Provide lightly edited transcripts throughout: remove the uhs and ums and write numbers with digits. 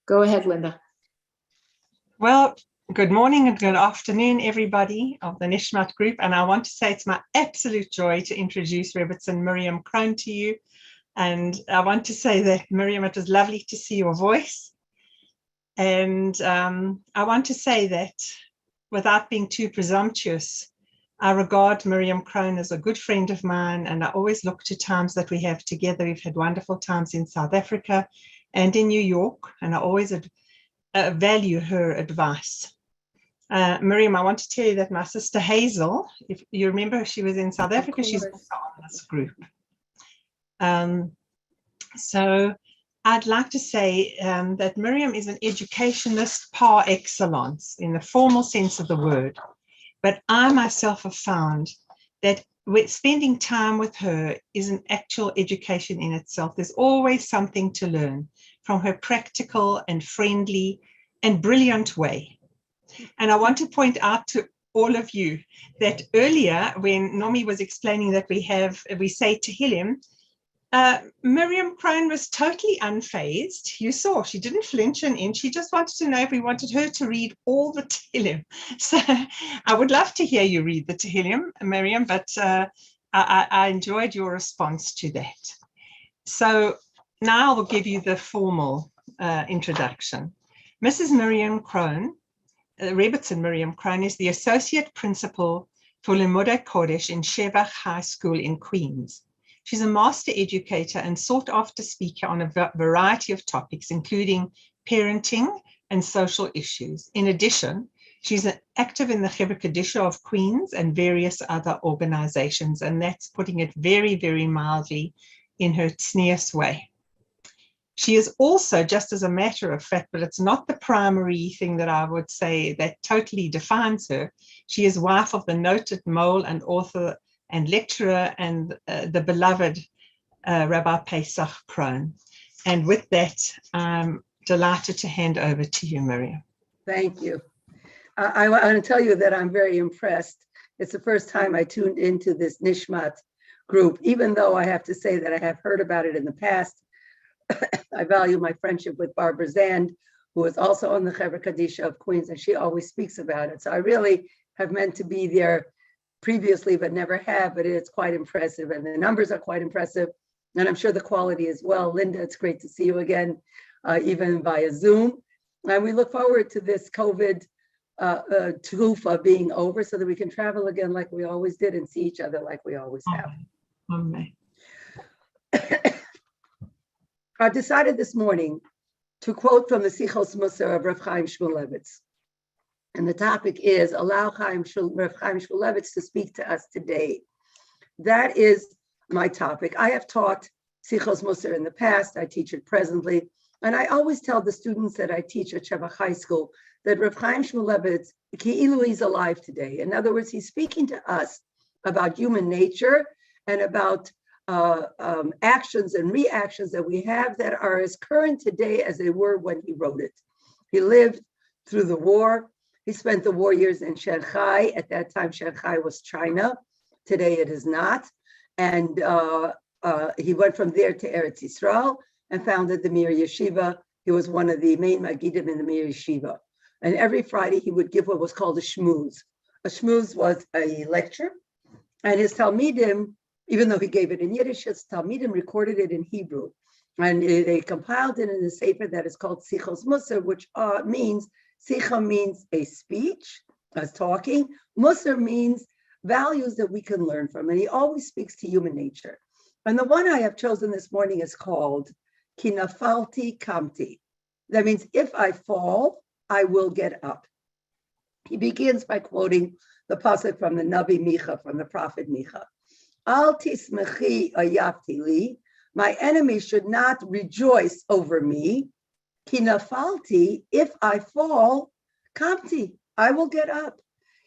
Go ahead, Linda. Well, good morning and good afternoon, everybody of the Nishmat group. And I want to say it's my absolute joy to introduce Rebbitzin Miriam Krohn to you. And I want to say that, Miriam, it was lovely to see your voice. And I want to say that without being too presumptuous, I regard Miriam Krohn as a good friend of mine, and I always look to times that we have together. We've had wonderful times in South Africa and in New York, and I always value her advice. Miriam, I want to tell you that my sister Hazel, if you remember, she was in South Africa, she's also on this group. So I'd like to say that Miriam is an educationist par excellence in the formal sense of the word. But I myself have found that spending time with her is an actual education in itself. There's always something to learn from her practical and friendly and brilliant way. And I want to point out to all of you that earlier when Nomi was explaining that we say Tehillim, Miriam Krohn was totally unfazed. You saw she didn't flinch an inch. She just wanted to know if we wanted her to read all the Tehillim. So I would love to hear you read the Tehillim, Miriam, but I enjoyed your response to that. So now I will give you the formal introduction. Mrs. Miriam Krohn, Rebbitzin Miriam Krohn, is the Associate Principal for Limudei Kodesh in Shevach High School in Queens. She's a master educator and sought-after speaker on a variety of topics, including parenting and social issues. In addition, she's active in the Chevra Kadisha of Queens and various other organizations, and that's putting it very, very mildly in her tznius way. She is also, just as a matter of fact, but it's not the primary thing that I would say that totally defines her, she is wife of the noted mole and author and lecturer and the beloved Rabbi Pesach Krohn. And with that, I'm delighted to hand over to you, Miriam. Thank you. I want to tell you that I'm very impressed. It's the first time I tuned into this Nishmat group, even though I have to say that I have heard about it in the past. I value my friendship with Barbara Zand, who is also on the Chevra Kadisha of Queens, and she always speaks about it. So I really have meant to be there previously, but never have, but it's quite impressive. And the numbers are quite impressive. And I'm sure the quality as well. Linda, it's great to see you again, even via Zoom. And we look forward to this COVID tufa being over so that we can travel again like we always did and see each other like we always have. Amen. I decided this morning to quote from the Sichos Musar of Rav Chaim Shmuelevitz. And the topic is, allow Rav Chaim Shmuelevitz to speak to us today. That is my topic. I have taught Sichos Musar in the past. I teach it presently. And I always tell the students that I teach at Shevach High School that Rav Chaim Shmuelevitz, ki'ilu, he's alive today. In other words, he's speaking to us about human nature and about actions and reactions that we have that are as current today as they were when he wrote it. He lived through the war. He spent the war years in Shanghai. At that time, Shanghai was China. Today, it is not. And he went from there to Eretz Yisrael and founded the Mir Yeshiva. He was one of the main Magidim in the Mir Yeshiva. And every Friday, he would give what was called a shmooze. A shmooze was a lecture. And his Talmidim, even though he gave it in Yiddish, his Talmidim recorded it in Hebrew. And they compiled it in a sefer that is called Sichos Musar, which means, Sicha means a speech, as talking. Musar means values that we can learn from. And he always speaks to human nature. And the one I have chosen this morning is called Ki nafalti kamti. That means if I fall, I will get up. He begins by quoting the pasuk from the Navi Micha, from the prophet Micha. Al tismechi ayavti li. My enemy should not rejoice over me. Ki nafalti, if I fall, kamti, I will get up.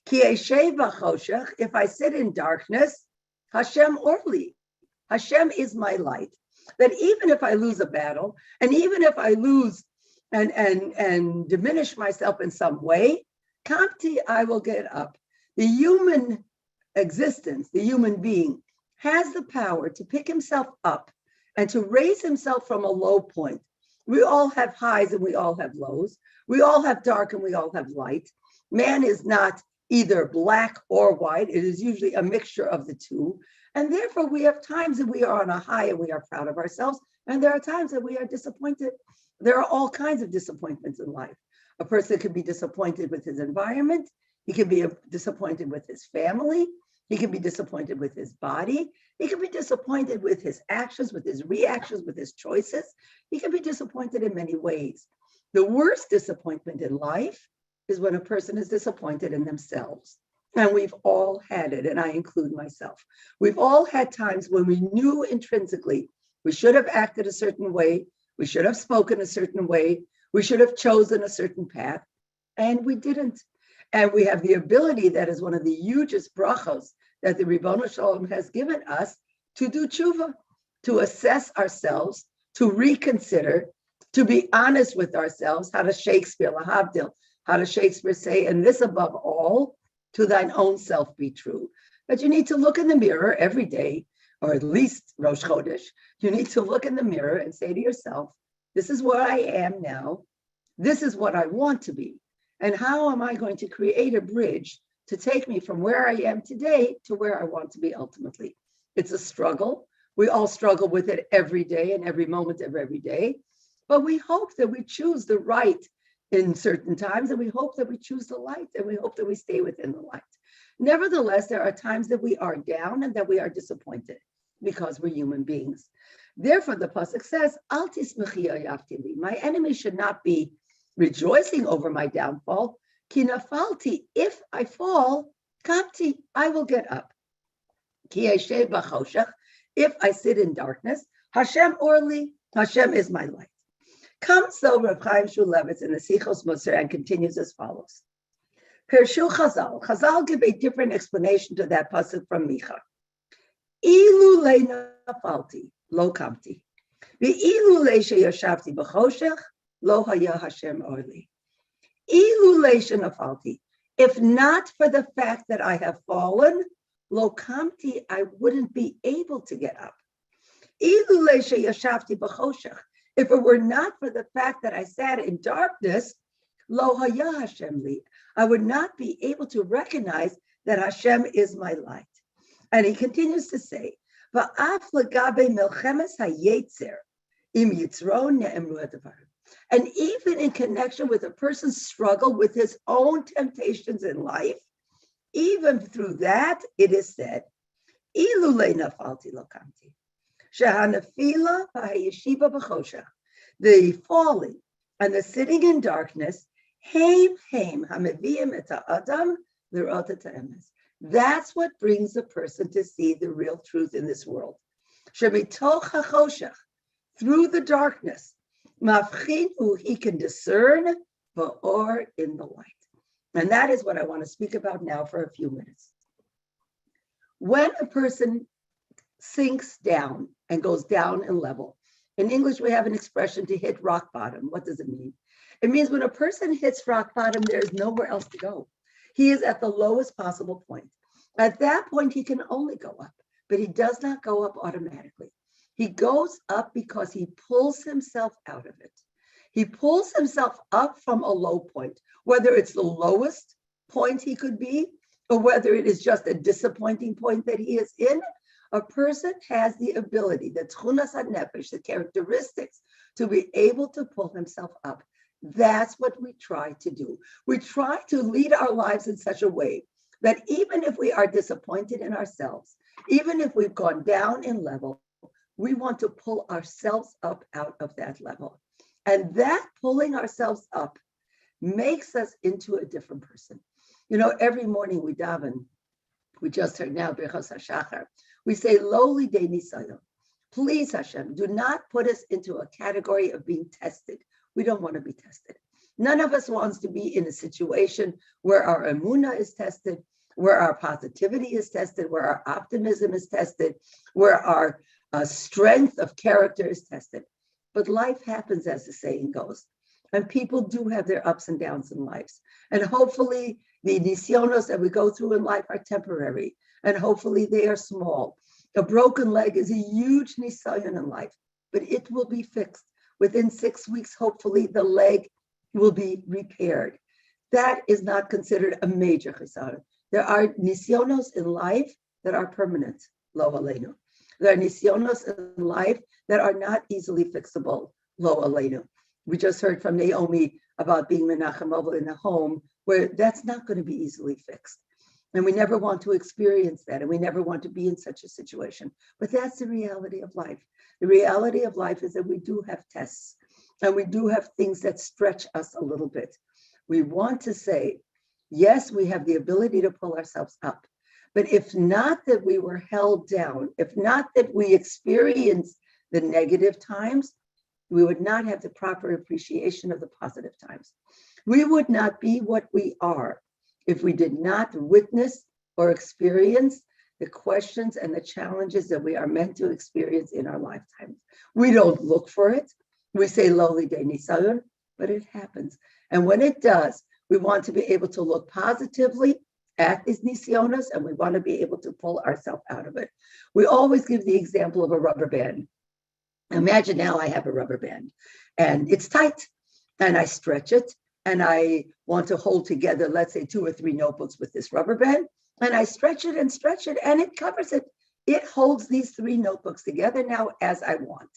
Ki eshev v'choshech, if I sit in darkness, Hashem orli, Hashem is my light. That even if I lose a battle, and even if I lose and diminish myself in some way, kamti, I will get up. The human existence, the human being, has the power to pick himself up and to raise himself from a low point. We all have highs and we all have lows. We all have dark and we all have light. Man is not either black or white. It is usually a mixture of the two. And therefore, we have times that we are on a high and we are proud of ourselves. And there are times that we are disappointed. There are all kinds of disappointments in life. A person can be disappointed with his environment. He can be disappointed with his family. He can be disappointed with his body. He can be disappointed with his actions, with his reactions, with his choices. He can be disappointed in many ways. The worst disappointment in life is when a person is disappointed in themselves. And we've all had it, and I include myself. We've all had times when we knew intrinsically we should have acted a certain way, we should have spoken a certain way, we should have chosen a certain path, and we didn't. And we have the ability, that is one of the hugest brachos that the Ribbono Shalom has given us, to do tshuva, to assess ourselves, to reconsider, to be honest with ourselves. How does Shakespeare, lahavdil, how does Shakespeare say, and this above all, to thine own self be true? That you need to look in the mirror every day, or at least Rosh Chodesh. You need to look in the mirror and say to yourself, this is where I am now. This is what I want to be. And how am I going to create a bridge to take me from where I am today to where I want to be ultimately? It's a struggle. We all struggle with it every day and every moment of every day. But we hope that we choose the right in certain times, and we hope that we choose the light, and we hope that we stay within the light. Nevertheless, there are times that we are down and that we are disappointed because we're human beings. Therefore, the pasuk says, Al tismechi oyavti li. My enemy should not be rejoicing over my downfall. Ki nafalti, if I fall, kamti, I will get up. Ki eshev b'choshech, if I sit in darkness, Hashem orli, Hashem is my light. Comes though Rav Chaim Shmuelevitz in the Sichos Musar and continues as follows. Pirshu Chazal. Chazal give a different explanation to that pasuk from Micha. Ilu le nafalti, lo kamti. Ve'ilu le sheyashavti b'choshech, lo haya Hashem orli. Ilu le shenafalti. If not for the fact that I have fallen, lo kamti, I wouldn't be able to get up. Ilu le sheyashavti b'choshech. If it were not for the fact that I sat in darkness, lo haya Hashem li, I would not be able to recognize that Hashem is my light. And he continues to say, Va'af legabe milchemes hayetzer im yitzro ne'emru hadavar. And even in connection with a person's struggle with his own temptations in life, even through that, it is said, Ilu le nafalti lo kamti. Shehanafila v'hayeshiva b'choshech, the falling and the sitting in darkness, heim hameviyim et ha'adam l'rot et ha'emes. That's what brings a person to see the real truth in this world. Shemitoch hachoshech, through the darkness, mavchinu, he can discern va'or, in the light. And that is what I want to speak about now for a few minutes. When a person sinks down and goes down in level. In English, we have an expression to hit rock bottom. What does it mean? It means when a person hits rock bottom, there's nowhere else to go. He is at the lowest possible point. At that point, he can only go up, but he does not go up automatically. He goes up because he pulls himself out of it. He pulls himself up from a low point, whether it's the lowest point he could be, or whether it is just a disappointing point that he is in. A person has the ability, the tchunas hanefesh, the characteristics, to be able to pull himself up. That's what we try to do. We try to lead our lives in such a way that even if we are disappointed in ourselves, even if we've gone down in level, we want to pull ourselves up out of that level. And that pulling ourselves up makes us into a different person. You know, every morning we daven, we just heard now, Birchos HaShachar, we say, lowly de nisayon. Please, Hashem, do not put us into a category of being tested. We don't want to be tested. None of us wants to be in a situation where our emunah is tested, where our positivity is tested, where our optimism is tested, where our strength of character is tested. But life happens, as the saying goes. And people do have their ups and downs in lives. And hopefully the nisyonos that we go through in life are temporary. And hopefully they are small. A broken leg is a huge nisayon in life, but it will be fixed. Within 6 weeks, hopefully, the leg will be repaired. That is not considered a major chisara. There are nisyonos in life that are permanent, lo aleinu. There are nisyonos in life that are not easily fixable, lo aleinu. We just heard from Naomi about being menachem in a home where that's not going to be easily fixed. And we never want to experience that, and we never want to be in such a situation. But that's the reality of life. The reality of life is that we do have tests, and we do have things that stretch us a little bit. We want to say, yes, we have the ability to pull ourselves up. But if not that we were held down, if not that we experienced the negative times, we would not have the proper appreciation of the positive times. We would not be what we are if we did not witness or experience the questions and the challenges that we are meant to experience in our lifetimes. We don't look for it. We say lowly de nisayon, but it happens. And when it does, we want to be able to look positively at these nisyonos, and we want to be able to pull ourselves out of it. We always give the example of a rubber band. Imagine now I have a rubber band and it's tight and I stretch it and I want to hold together, let's say 2 or 3 notebooks with this rubber band, and I stretch it and it covers it. It holds these 3 notebooks together now as I want.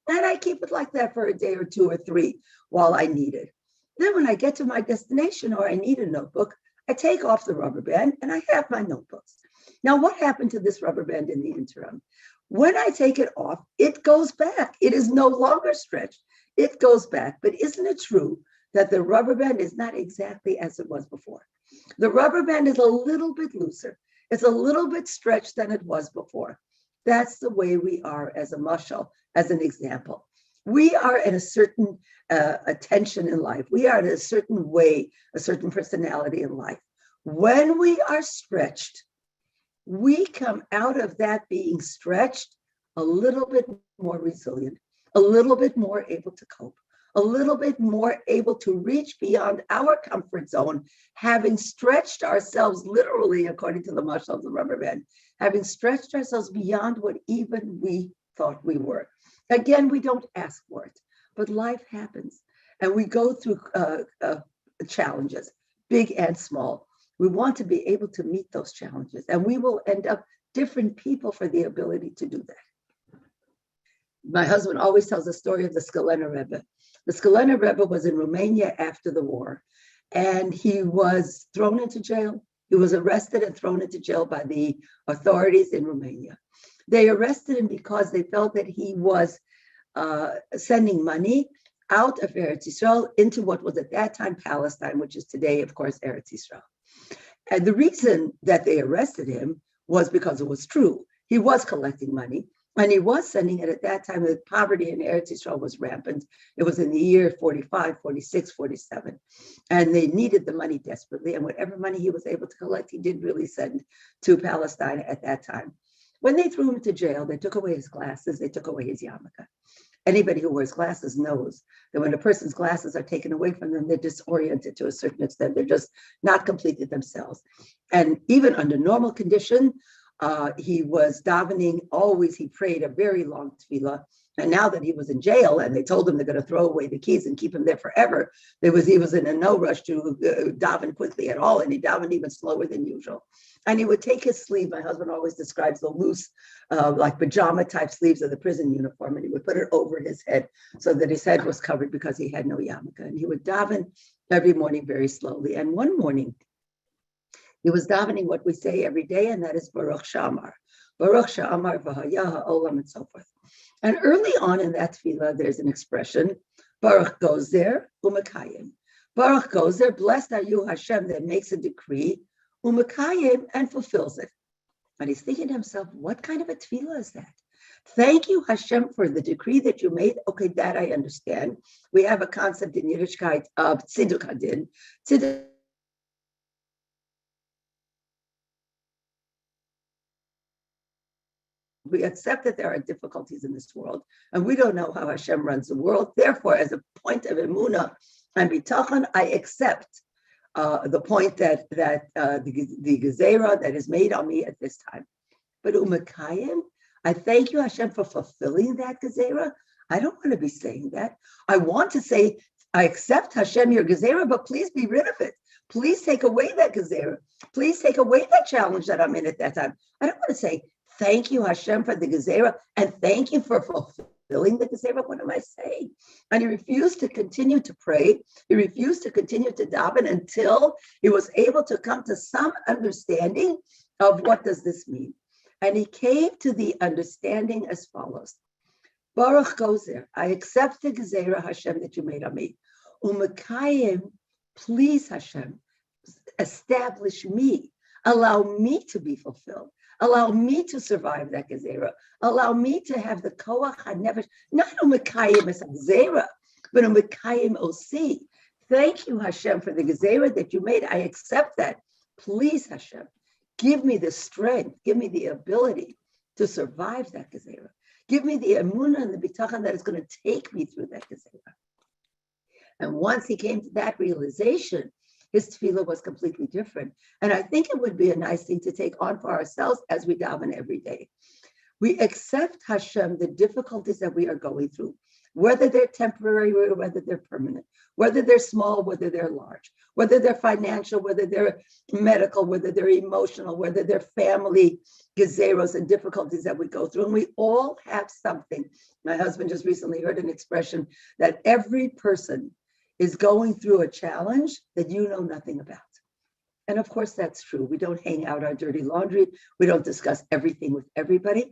And I keep it like that for a day or 2 or 3 while I need it. Then when I get to my destination or I need a notebook, I take off the rubber band and I have my notebooks. Now, what happened to this rubber band in the interim? When I take it off, it goes back. It is no longer stretched. It goes back. But isn't it true that the rubber band is not exactly as it was before? The rubber band is a little bit looser. It's a little bit stretched than it was before. That's the way we are as a mashal, as an example. We are at a certain attention in life. We are in a certain way, a certain personality in life. When we are stretched, we come out of that being stretched a little bit more resilient, a little bit more able to cope, a little bit more able to reach beyond our comfort zone, having stretched ourselves literally, according to the mashal of the rubber band, having stretched ourselves beyond what even we thought we were. Again, we don't ask for it, but life happens and we go through challenges, big and small. We want to be able to meet those challenges, and we will end up different people for the ability to do that. My husband always tells the story of the Skeletal Rebel. The Skeletal Rebel was in Romania after the war, and he was thrown into jail. He was arrested and thrown into jail by the authorities in Romania. They arrested him because they felt that he was sending money out of Eretz Yisrael into what was at that time Palestine, which is today, of course, Eretz Yisrael. And the reason that they arrested him was because it was true. He was collecting money, and he was sending it at that time. The poverty in Eretz Yisrael was rampant. It was in the year 45, 46, 47. And they needed the money desperately. And whatever money he was able to collect, he did really send to Palestine at that time. When they threw him to jail, they took away his glasses, they took away his yarmulke. Anybody who wears glasses knows that when a person's glasses are taken away from them, they're disoriented to a certain extent. They're just not completed themselves. And even under normal condition, he was davening always. He prayed a very long tefillah. And now that he was in jail and they told him they're going to throw away the keys and keep him there forever, he was in a no rush to daven quickly at all. And he davened even slower than usual. And he would take his sleeve. My husband always describes the loose, like pajama type sleeves of the prison uniform. And he would put it over his head so that his head was covered because he had no yarmulke. And he would daven every morning very slowly. And one morning, he was davening what we say every day, and that is Baruch Shamar. Baruch Shamar v'haya ha'olam, and so forth. And early on in that tefillah, there's an expression, Baruch goes there, u'mekayim. Baruch goes there, blessed are you, Hashem, that makes a decree, u'mekayim, and fulfills it. And he's thinking to himself, what kind of a tefillah is that? Thank you, Hashem, for the decree that you made. Okay, that I understand. We have a concept in Yiddishkeit of tziduk hadin. Tziduk we accept that there are difficulties in this world, and we don't know how Hashem runs the world. Therefore, as a point of emunah and bitachon, I accept the point that the gezerah that is made on me at this time. But umekayim, I thank you, Hashem, for fulfilling that gezerah. I don't want to be saying that. I want to say, I accept Hashem, your gezerah, but please be rid of it. Please take away that gezerah. Please take away that challenge that I'm in at that time. I don't want to say, thank you, Hashem, for the gezerah, and thank you for fulfilling the gezerah. What am I saying? And he refused to continue to pray. He refused to continue to daven until he was able to come to some understanding of what does this mean. And he came to the understanding as follows. Baruch Gozer, I accept the gezerah, Hashem, that you made on me. Umakayim, please, Hashem, establish me. Allow me to be fulfilled. Allow me to survive that gezerah. Allow me to have the koach hanevesh, not umakayim as a gezerah, but umakayim osi. Thank you, Hashem, for the gezerah that you made. I accept that. Please, Hashem, give me the strength, give me the ability to survive that gezerah. Give me the emunah and the bitachon that is going to take me through that gezerah. And once he came to that realization, his tefillah was completely different. And I think it would be a nice thing to take on for ourselves as we daven every day. We accept, Hashem, the difficulties that we are going through, whether they're temporary or whether they're permanent, whether they're small, whether they're large, whether they're financial, whether they're medical, whether they're emotional, whether they're family gezeros and difficulties that we go through. And we all have something. My husband just recently heard an expression that every person is going through a challenge that you know nothing about. And of course, that's true. We don't hang out our dirty laundry. We don't discuss everything with everybody.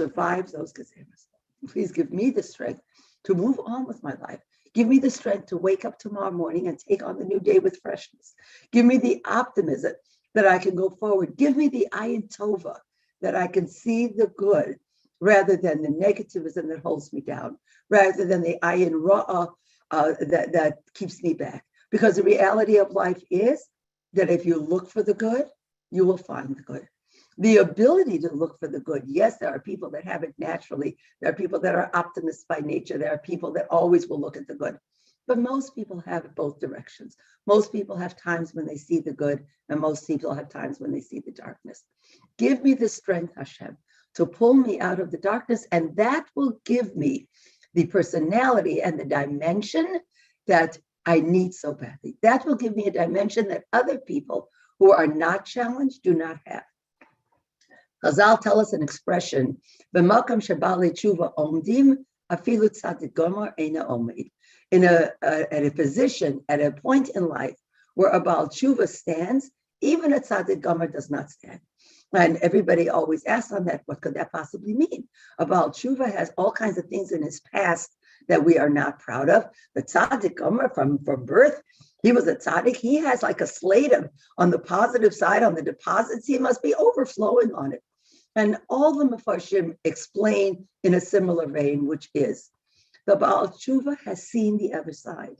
Survives those gezeros. Please give me the strength to move on with my life. Give me the strength to wake up tomorrow morning and take on the new day with freshness. Give me the optimism that I can go forward. Give me the ayin tova, that I can see the good rather than the negativism that holds me down, rather than the ayin ra'ah that keeps me back. Because the reality of life is that if you look for the good, you will find the good. The ability to look for the good. Yes, there are people that have it naturally. There are people that are optimists by nature. There are people that always will look at the good. But most people have both directions. Most people have times when they see the good, and most people have times when they see the darkness. Give me the strength, Hashem, to pull me out of the darkness, and that will give me the personality and the dimension that I need so badly. That will give me a dimension that other people who are not challenged do not have. Chazal tell us an expression, "B'makam shabali tshuva omdim, afilu tzadik gomer eina omid." At a position, at a point in life where a Baal Tshuva stands, even a Tzaddik Gomer does not stand. And everybody always asks on that, what could that possibly mean? A Baal Tshuva has all kinds of things in his past that we are not proud of. The Tzaddik Gomer from birth, he was a tzaddik. He has like a slate on the positive side, on the deposits, he must be overflowing on it. And all the Mefarshim explain in a similar vein, which is, the Baal Tshuva has seen the other side.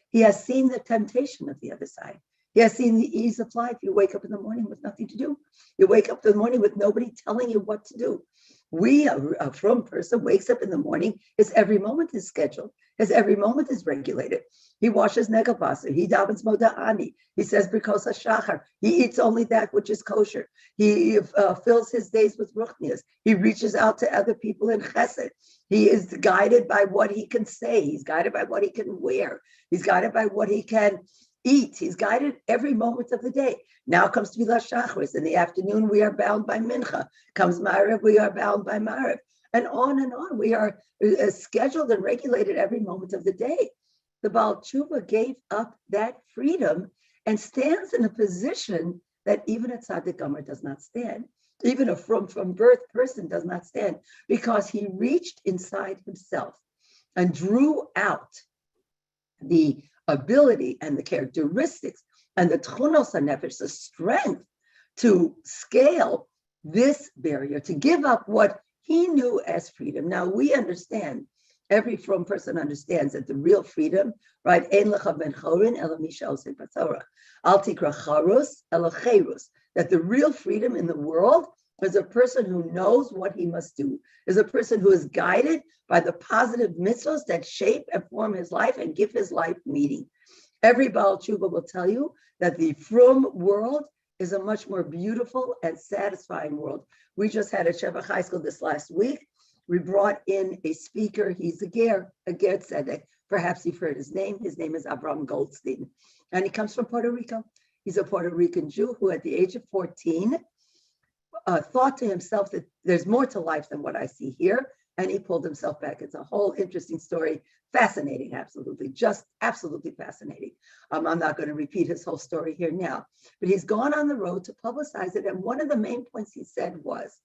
He has seen the temptation of the other side. He has seen the ease of life. You wake up in the morning with nothing to do. You wake up in the morning with nobody telling you what to do. A frum person wakes up in the morning, his every moment is scheduled. His every moment is regulated. He washes negabasa. He davens moda'ani. He says brikos hashachar. He eats only that which is kosher. He fills his days with ruchnias. He reaches out to other people in chesed. He is guided by what he can say. He's guided by what he can wear. He's guided by what he can eat. He's guided every moment of the day. Now comes Tfilah Shachris. In the afternoon, we are bound by Mincha. Comes Ma'ariv, we are bound by Ma'ariv. And on. We are scheduled and regulated every moment of the day. The Baal Tshuva gave up that freedom and stands in a position that even a Tzaddik Gomer does not stand. Even a from birth person does not stand, because he reached inside himself and drew out the ability and the characteristics and the tchunos hanefesh, the strength to scale this barrier, to give up what he knew as freedom. Now we understand, every frum person understands that the real freedom, right? Ein lecha ben chorin ela misha oseh b'torah. Al tikra charus ela cherus. That the real freedom in the world is a person who knows what he must do, is a person who is guided by the positive mitzvahs that shape and form his life and give his life meaning. Every Baal Tshuva will tell you that the frum world is a much more beautiful and satisfying world. We just had at Shevach High School this last week. We brought in a speaker. He's a ger tzedek. Perhaps you've heard his name. His name is Avram Goldstein, and he comes from Puerto Rico. He's a Puerto Rican Jew who, at the age of 14, thought to himself that there's more to life than what I see here, and he pulled himself back. It's a whole interesting story, fascinating, absolutely, just absolutely fascinating. I'm not going to repeat his whole story here now, but he's gone on the road to publicize it, and one of the main points he said was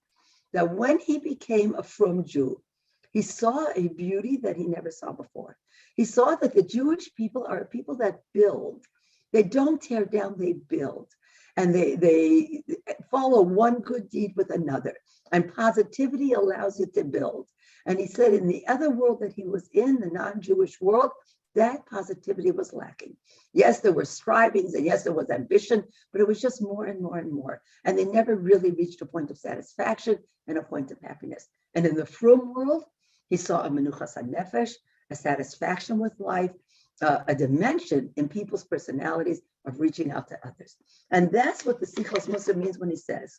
that when he became a frum Jew, he saw a beauty that he never saw before. He saw that the Jewish people are people that build. They don't tear down, they build. And they follow one good deed with another. And positivity allows you to build. And he said in the other world that he was in, the non-Jewish world, that positivity was lacking. Yes, there were strivings, and yes, there was ambition, but it was just more and more and more. And they never really reached a point of satisfaction and a point of happiness. And in the frum world, he saw a menuchas hanefesh, a satisfaction with life, a dimension in people's personalities of reaching out to others. And that's what the Sichos Mussar means when he says,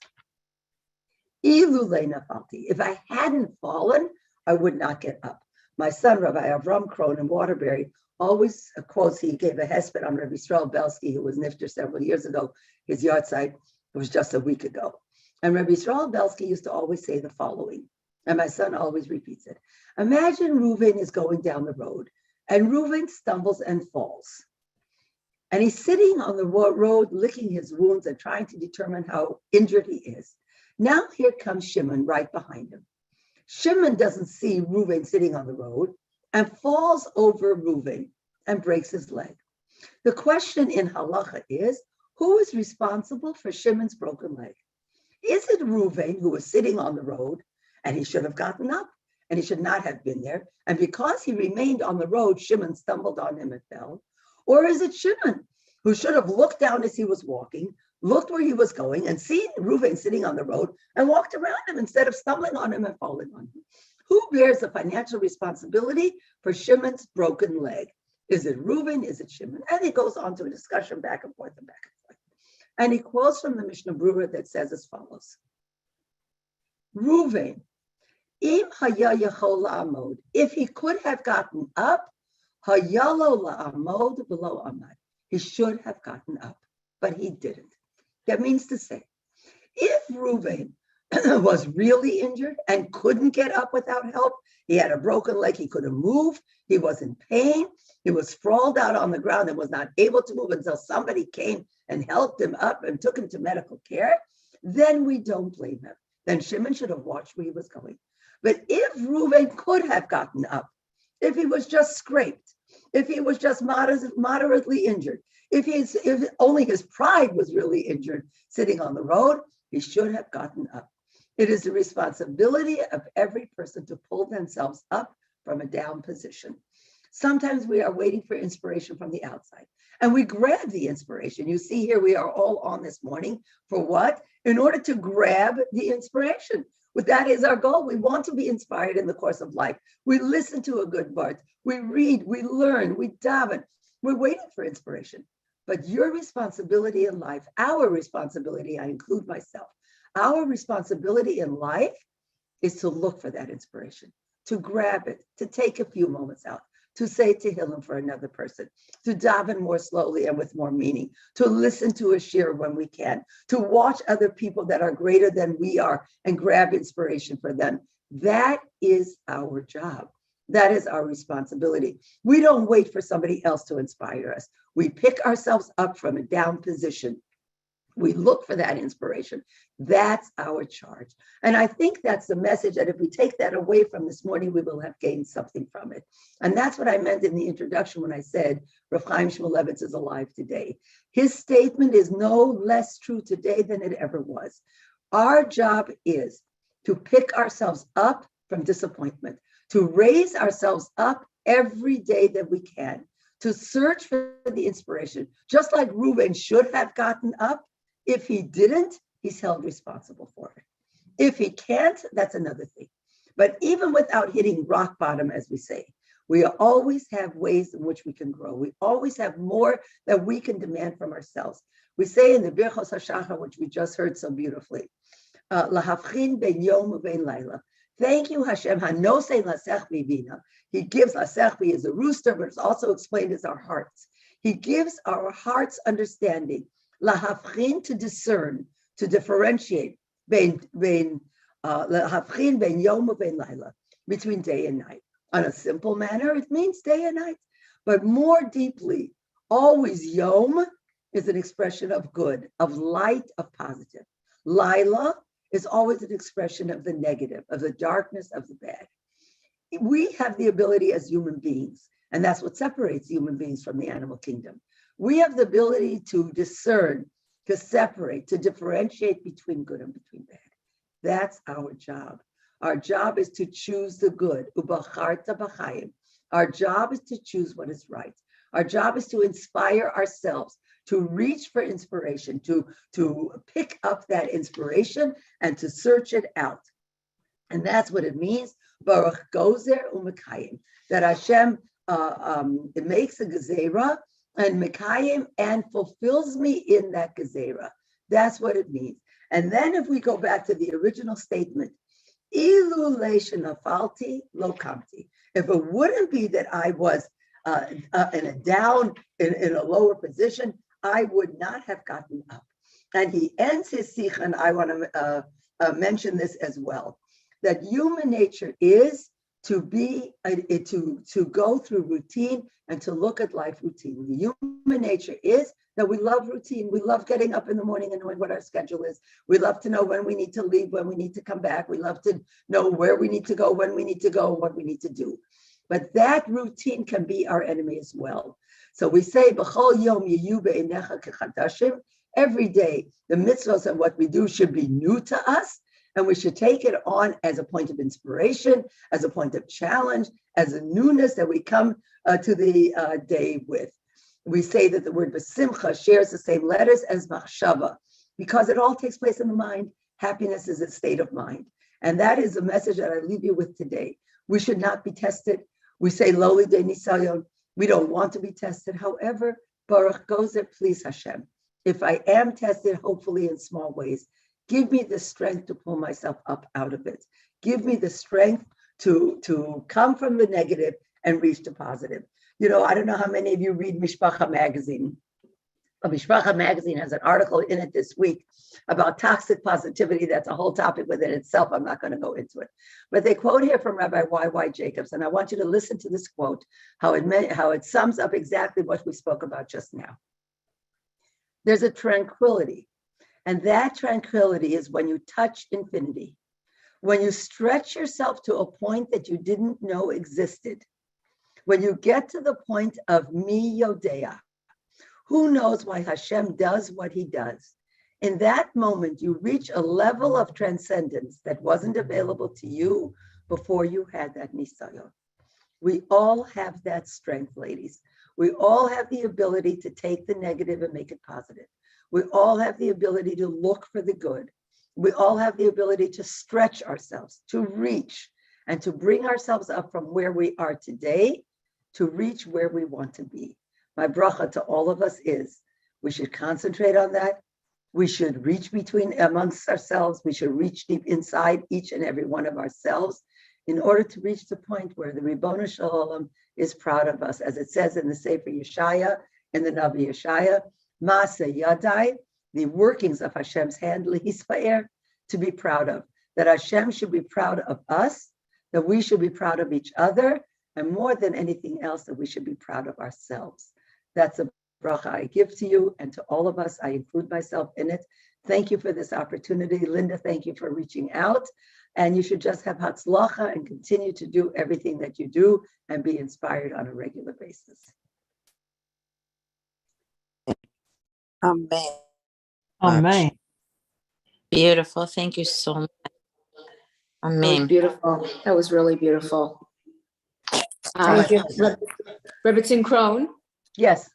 Ilulei nafalti, if I hadn't fallen, I would not get up. My son, Rabbi Avram Krohn in Waterbury, always quotes, he gave a hesped on Rabbi Yisrael Belsky, who was nifter several years ago. His yahrzeit was just a week ago. And Rabbi Yisrael Belsky used to always say the following, and my son always repeats it. Imagine Reuven is going down the road, and Reuven stumbles and falls. And he's sitting on the road, licking his wounds and trying to determine how injured he is. Now here comes Shimon right behind him. Shimon doesn't see Reuven sitting on the road and falls over Reuven and breaks his leg. The question in halacha is, who is responsible for Shimon's broken leg? Is it Reuven, who was sitting on the road, and he should have gotten up, and he should not have been there, and because he remained on the road, Shimon stumbled on him and fell? Or is it Shimon, who should have looked down as he was walking, looked where he was going, and seen Reuven sitting on the road and walked around him instead of stumbling on him and falling on him? Who bears the financial responsibility for Shimon's broken leg? Is it Reuven? Is it Shimon? And he goes on to a discussion back and forth and back and forth. And he quotes from the Mishnah Brura that says as follows: Reuven, im haya yachol la'amod, if he could have gotten up, hayalo la'amod v'lo amad, he should have gotten up, but he didn't. That means to say, if Reuven was really injured and couldn't get up without help, he had a broken leg, he couldn't move, he was in pain, he was sprawled out on the ground and was not able to move until somebody came and helped him up and took him to medical care, then we don't blame him. Then Shimon should have watched where he was going. But if Reuven could have gotten up, if he was just scraped, if he was just moderately injured, if only his pride was really injured sitting on the road, he should have gotten up. It is the responsibility of every person to pull themselves up from a down position. Sometimes we are waiting for inspiration from the outside, and we grab the inspiration. You see here, we are all on this morning for what? In order to grab the inspiration. That is our goal. We want to be inspired in the course of life. We listen to a good part. We read, we learn, we daven. We're waiting for inspiration. But your responsibility in life, our responsibility, I include myself, our responsibility in life is to look for that inspiration, to grab it, to take a few moments out, to say Tehillim for another person, to daven more slowly and with more meaning, to listen to a shir when we can, to watch other people that are greater than we are and grab inspiration for them. That is our job. That is our responsibility. We don't wait for somebody else to inspire us. We pick ourselves up from a down position. We look for that inspiration. That's our charge. And I think that's the message, that if we take that away from this morning, we will have gained something from it. And that's what I meant in the introduction when I said Rav Chaim Shmuelevitz is alive today. His statement is no less true today than it ever was. Our job is to pick ourselves up from disappointment, to raise ourselves up every day that we can, to search for the inspiration, just like Reuven should have gotten up. If he didn't, he's held responsible for it. If he can't, that's another thing. But even without hitting rock bottom, as we say, we always have ways in which we can grow. We always have more that we can demand from ourselves. We say in the Birchos HaShachar, which we just heard so beautifully, Lahavchin ben yom u'ben laila. Thank you, Hashem. Hanosei lasech bivina. He gives lasech as a rooster, but it's also explained as our hearts. He gives our hearts understanding. Lahavchin, to discern, to differentiate lahavchin ben yom u'ben laila, between day and night. On a simple manner, it means day and night. But more deeply, always yom is an expression of good, of light, of positive. Laila is always an expression of the negative, of the darkness, of the bad. We have the ability as human beings, and that's what separates human beings from the animal kingdom. We have the ability to discern, to separate, to differentiate between good and between bad. That's our job. Our job is to choose the good. Ubacharta b'chaim. Our job is to choose what is right. Our job is to inspire ourselves, to reach for inspiration, to pick up that inspiration and to search it out. And that's what it means, Baruch Gozer u'Mekayim, that Hashem it makes a gezerah and Mekayim and fulfills me in that gezerah. That's what it means. And then if we go back to the original statement, Ilu le'shenafalti lo kamti. If it wouldn't be that I was in a lower position, I would not have gotten up. And he ends his sikh, and I want to mention this as well, that human nature is to be to go through routine and to look at life routine. The human nature is that we love routine. We love getting up in the morning and knowing what our schedule is. We love to know when we need to leave, when we need to come back. We love to know where we need to go, when we need to go, what we need to do. But that routine can be our enemy as well. So we say, B'chol yom yiyu be'einecha kechadashim. Every day, the mitzvahs and what we do should be new to us, and we should take it on as a point of inspiration, as a point of challenge, as a newness that we come to the day with. We say that the word B'simcha shares the same letters as machshava, because it all takes place in the mind. Happiness is a state of mind. And that is the message that I leave you with today. We should not be tested. We say, Loli de nisayon. We don't want to be tested. However, Baruch Gozer, please Hashem. If I am tested, hopefully in small ways, give me the strength to pull myself up out of it. Give me the strength to come from the negative and reach the positive. You know, I don't know how many of you read Mishpacha magazine. Mishpacha magazine has an article in it this week about toxic positivity. That's a whole topic within itself. I'm not going to go into it. But they quote here from Rabbi Y.Y. Jacobs, and I want you to listen to this quote, how it sums up exactly what we spoke about just now. There's a tranquility, and that tranquility is when you touch infinity, when you stretch yourself to a point that you didn't know existed, when you get to the point of mi yodea, who knows why Hashem does what he does? In that moment, you reach a level of transcendence that wasn't available to you before you had that nisayon. We all have that strength, ladies. We all have the ability to take the negative and make it positive. We all have the ability to look for the good. We all have the ability to stretch ourselves, to reach, and to bring ourselves up from where we are today to reach where we want to be. My bracha to all of us is, we should concentrate on that. We should reach amongst ourselves. We should reach deep inside each and every one of ourselves in order to reach the point where the Ribono Shel Olam is proud of us. As it says in the Sefer Yeshaya, in the Navi Yeshaya, Maaseh Yadai, the workings of Hashem's hand, Lehispaer, to be proud of. That Hashem should be proud of us, that we should be proud of each other, and more than anything else, that we should be proud of ourselves. That's a bracha I give to you and to all of us. I include myself in it. Thank you for this opportunity. Linda, thank you for reaching out. And you should just have hatzlacha and continue to do everything that you do and be inspired on a regular basis. Amen. Amen. Beautiful. Thank you so much. That was Amen. beautiful. That was really beautiful. Thank you. Rebbitzin Krohn, Yes,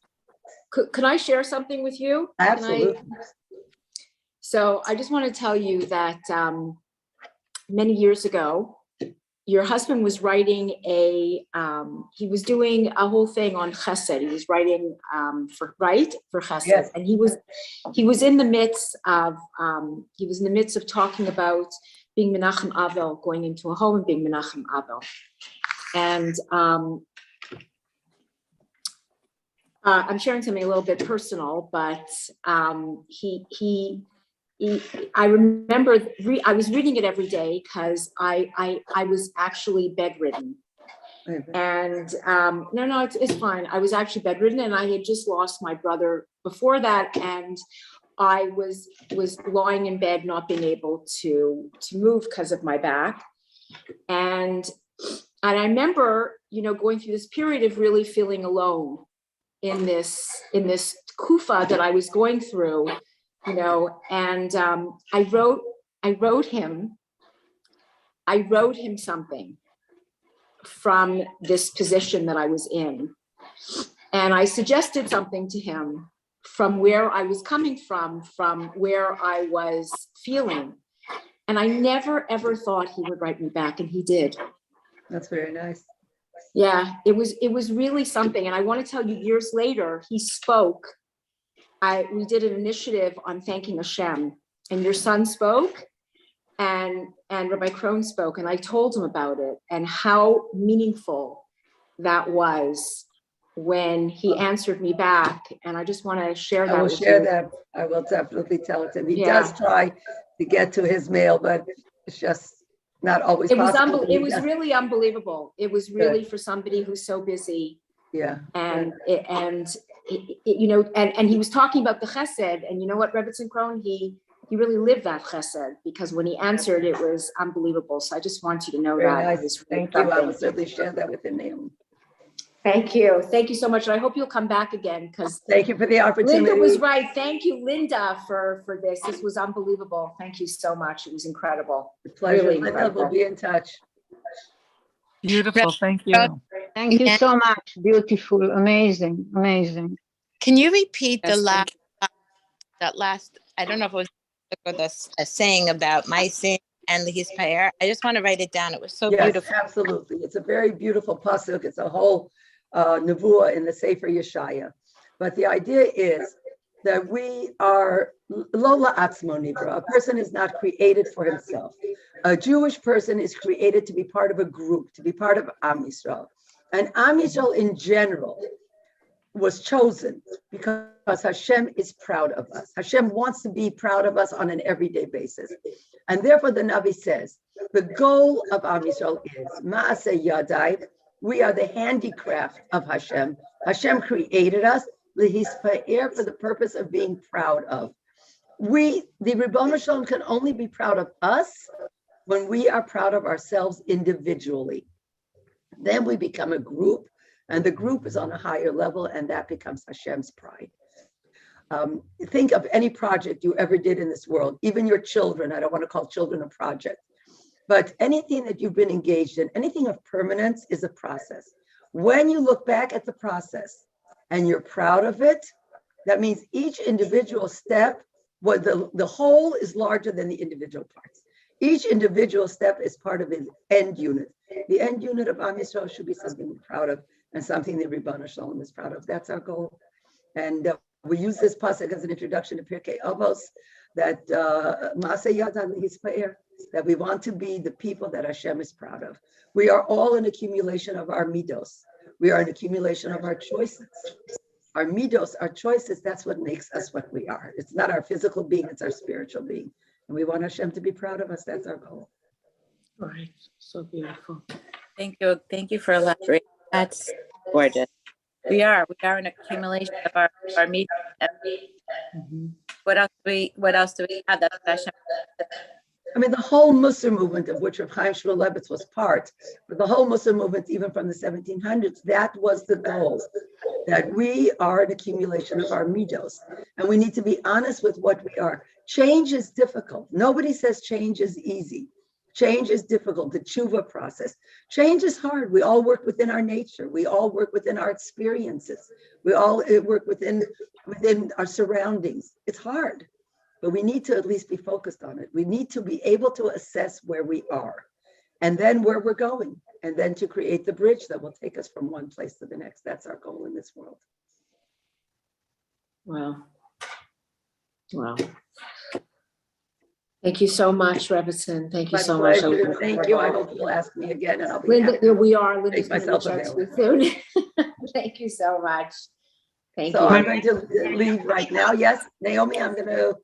could I share something with you? absolutely. So I just want to tell you that many years ago, your husband was writing he was doing a whole thing on chesed. He was writing for chesed. Yes. And he was in the midst of talking about being Menachem Avel, going into a home and being Menachem Avel. And I'm sharing something a little bit personal, but I remember I was reading it every day because I was actually bedridden. And no, it's fine. I was actually bedridden, and I had just lost my brother before that, and I was lying in bed, not being able to move because of my back. And I remember, going through this period of really feeling alone in this kufa that I was going through, and I wrote him something from this position that I was in. And I suggested something to him from where I was coming from where I was feeling. And I never, ever thought he would write me back, and he did. That's very nice. Yeah, it was really something. And I want to tell you, years later, he spoke. We did an initiative on thanking Hashem, and your son spoke, and Rabbi Krohn spoke, and I told him about it and how meaningful that was when he answered me back. And I just want to share that. I will with share you. that. I will definitely tell it to him. He Yeah. does try to get to his mail, but it's just not always possible. It was really unbelievable. It was really for somebody who's so busy. Yeah. And he was talking about the chesed, and you know what, Rebbetzin Krohn, he really lived that chesed, because when he answered, it was unbelievable. So I just want you to know Very that. nice. It was really Thank you. I something. will certainly share that with him. Thank you so much. And I hope you'll come back again, because Thank you for the opportunity. Linda was right. Thank you, Linda, for this. This was unbelievable. Thank you so much. It was incredible. Pleasure. Really Linda, incredible. we'll be in touch. Beautiful. Thank you. Thank you so much. Beautiful. Amazing. Amazing. Can you repeat Yes, that last, I don't know if it was a saying about my sin and his prayer. I just want to write it down. It was so Yes, beautiful. absolutely. It's a very beautiful pasuk. It's a whole nevuah in the Sefer Yeshaya. But the idea is that we are lola atzmo nivra. A person is not created for himself. A Jewish person is created to be part of a group, to be part of Am Yisrael. And Am Yisrael in general was chosen because Hashem is proud of us. Hashem wants to be proud of us on an everyday basis. And therefore the Navi says, the goal of Am Yisrael is Ma'aseh Yadai. We are the handicraft of Hashem. Hashem created us for the purpose of being proud of. The Ribono Shalom, can only be proud of us when we are proud of ourselves individually. Then we become a group, and the group is on a higher level, and that becomes Hashem's pride. Think of any project you ever did in this world, even your children. I don't want to call children a project, but anything that you've been engaged in, anything of permanence is a process. When you look back at the process and you're proud of it, that means each individual step, the whole is larger than the individual parts. Each individual step is part of his end unit. The end unit of Am Yisrael should be something we're proud of and something that Ribono Shalom is proud of. That's our goal. And we use this pasuk as an introduction to Pirkei Avos, that that we want to be the people that Hashem is proud of. We are all an accumulation of our midos. We are an accumulation of our choices. Our midos, our choices, that's what makes us what we are. It's not our physical being, it's our spiritual being. And we want Hashem to be proud of us. That's our goal. Right. So beautiful. Thank you. Thank you for elaborating. That's gorgeous. We are an accumulation of our media. Mm-hmm. What else do we have that Hashem? I mean, the whole Musar movement, of which Rav Chaim Shmuelevitz was part, but the whole Musar movement, even from the 1700s, that was the goal, that we are an accumulation of our midos. And we need to be honest with what we are. Change is difficult. Nobody says change is easy. Change is difficult, the tshuva process. Change is hard. We all work within our nature. We all work within our experiences. We all work within our surroundings. It's hard. but we need to at least be focused on it. We need to be able to assess where we are and then where we're going, and then to create the bridge that will take us from one place to the next. That's our goal in this world. Wow. Wow. Thank you so much, Rebbetzin. Thank you My so much. pleasure. Thank you. I hope you'll ask me again, and I'll be Linda, happy. yeah, we are. Linda's Make going to myself reach out to you soon. Thank you so much. Thank So you. I'm going to leave right now. Yes, Naomi, I'm going to